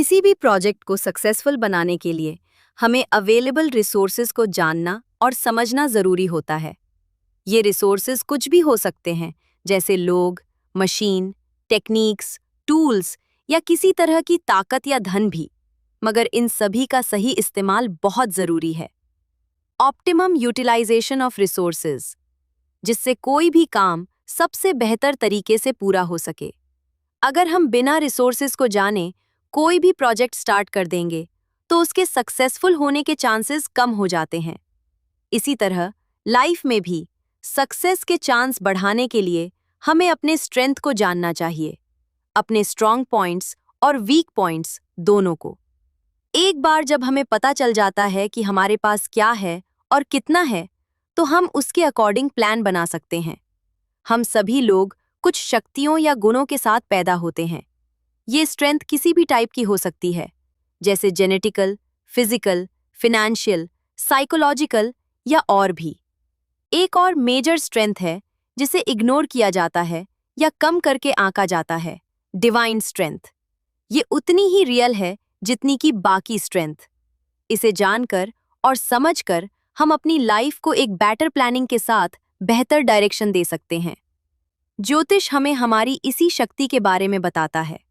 किसी भी प्रोजेक्ट को सक्सेसफुल बनाने के लिए हमें अवेलेबल रिसोर्सेज को जानना और समझना ज़रूरी होता है। ये रिसोर्सेज कुछ भी हो सकते हैं, जैसे लोग, मशीन, टेक्निक्स, टूल्स या किसी तरह की ताकत या धन भी, मगर इन सभी का सही इस्तेमाल बहुत ज़रूरी है। ऑप्टिमम यूटिलाइजेशन ऑफ रिसोर्सेज, जिससे कोई भी काम सबसे बेहतर तरीके से पूरा हो सके। अगर हम बिना रिसोर्सेज को जाने कोई भी प्रोजेक्ट स्टार्ट कर देंगे तो उसके सक्सेसफुल होने के चांसेस कम हो जाते हैं। इसी तरह लाइफ में भी सक्सेस के चांस बढ़ाने के लिए हमें अपने स्ट्रेंथ को जानना चाहिए, अपने स्ट्रॉन्ग पॉइंट्स और वीक पॉइंट्स दोनों को। एक बार जब हमें पता चल जाता है कि हमारे पास क्या है और कितना है, तो हम उसके अकॉर्डिंग प्लान बना सकते हैं। हम सभी लोग कुछ शक्तियों या गुणों के साथ पैदा होते हैं। ये स्ट्रेंथ किसी भी टाइप की हो सकती है, जैसे जेनेटिकल, फिजिकल, फिनेंशियल, साइकोलॉजिकल या और भी। एक और मेजर स्ट्रेंथ है जिसे इग्नोर किया जाता है या कम करके आंका जाता है, डिवाइन स्ट्रेंथ। ये उतनी ही रियल है जितनी कि बाकी स्ट्रेंथ। इसे जानकर और समझकर हम अपनी लाइफ को एक बेटर प्लानिंग के साथ बेहतर डायरेक्शन दे सकते हैं। ज्योतिष हमें हमारी इसी शक्ति के बारे में बताता है।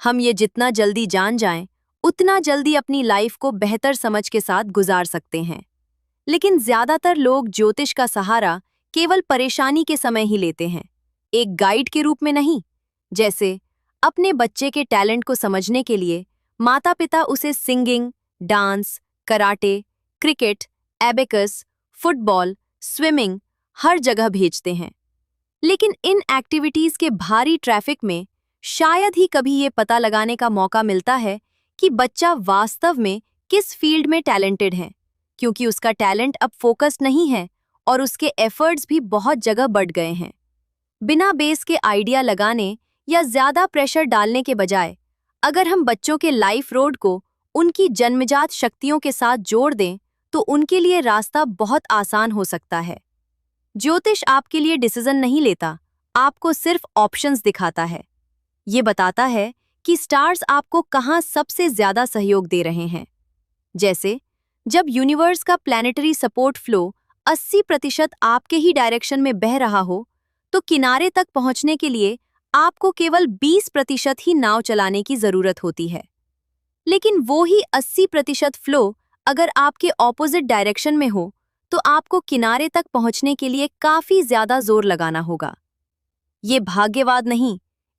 हम ये जितना जल्दी जान जाएं, उतना जल्दी अपनी लाइफ को बेहतर समझ के साथ गुजार सकते हैं। लेकिन ज्यादातर लोग ज्योतिष का सहारा केवल परेशानी के समय ही लेते हैं, एक गाइड के रूप में नहीं। जैसे अपने बच्चे के टैलेंट को समझने के लिए माता पिता उसे singing, dance, karate, cricket, abacus, football, swimming हर जगह भेजते हैं। लेकिन इन एक्टिविटीज के भारी ट्रैफिक में शायद ही कभी ये पता लगाने का मौका मिलता है कि बच्चा वास्तव में किस फील्ड में टैलेंटेड है, क्योंकि उसका टैलेंट अब फोकस्ड नहीं है और उसके एफर्ट्स भी बहुत जगह बढ़ गए हैं। बिना बेस के आइडिया लगाने या ज्यादा प्रेशर डालने के बजाय अगर हम बच्चों के लाइफ रोड को उनकी जन्मजात शक्तियों के साथ जोड़ दें तो उनके लिए रास्ता बहुत आसान हो सकता है। ज्योतिष आपके लिए डिसीजन नहीं लेता, आपको सिर्फ ऑप्शंस दिखाता है। ये बताता है कि स्टार्स आपको कहाँ सबसे ज्यादा सहयोग दे रहे हैं। जैसे जब यूनिवर्स का प्लैनेटरी सपोर्ट फ्लो 80% आपके ही डायरेक्शन में बह रहा हो, तो किनारे तक पहुंचने के लिए आपको केवल 20% ही नाव चलाने की जरूरत होती है। लेकिन वो ही 80% फ्लो अगर आपके ऑपोजिट डायरेक्शन में हो, तो आपको किनारे तक पहुंचने के लिए काफी ज्यादा जोर लगाना होगा। ये भाग्यवाद नहीं,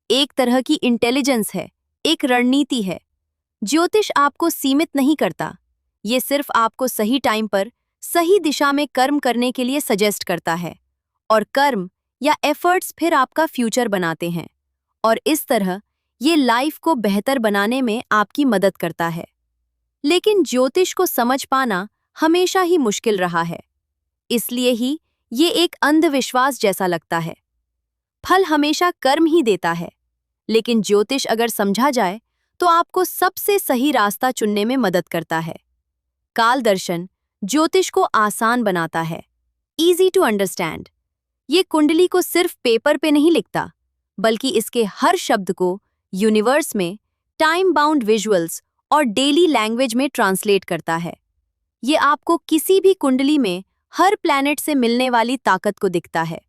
एक तरह की इंटेलिजेंस है, एक रणनीति है। ज्योतिष आपको सीमित नहीं करता, ये सिर्फ आपको सही टाइम पर सही दिशा में कर्म करने के लिए सजेस्ट करता है, और कर्म या एफर्ट्स फिर आपका फ्यूचर बनाते हैं, और इस तरह ये लाइफ को बेहतर बनाने में आपकी मदद करता है। लेकिन ज्योतिष को समझ पाना हमेशा ही मुश्किल रहा है, इसलिए ही ये एक अंधविश्वास जैसा लगता है। फल हमेशा कर्म ही देता है, लेकिन ज्योतिष अगर समझा जाए तो आपको सबसे सही रास्ता चुनने में मदद करता है। काल दर्शन ज्योतिष को आसान बनाता है, इजी टू अंडरस्टैंड। ये कुंडली को सिर्फ पेपर पे नहीं लिखता, बल्कि इसके हर शब्द को यूनिवर्स में टाइम बाउंड विजुअल्स और डेली लैंग्वेज में ट्रांसलेट करता है। ये आपको किसी भी कुंडली में हर प्लैनेट से मिलने वाली ताकत को दिखता है,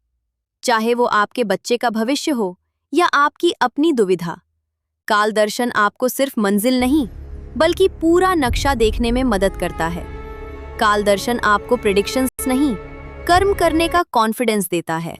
चाहे वो आपके बच्चे का भविष्य हो या आपकी अपनी दुविधा। काल दर्शन आपको सिर्फ मंजिल नहीं, बल्कि पूरा नक्शा देखने में मदद करता है। काल दर्शन आपको प्रेडिक्शंस नहीं, कर्म करने का कॉन्फिडेंस देता है।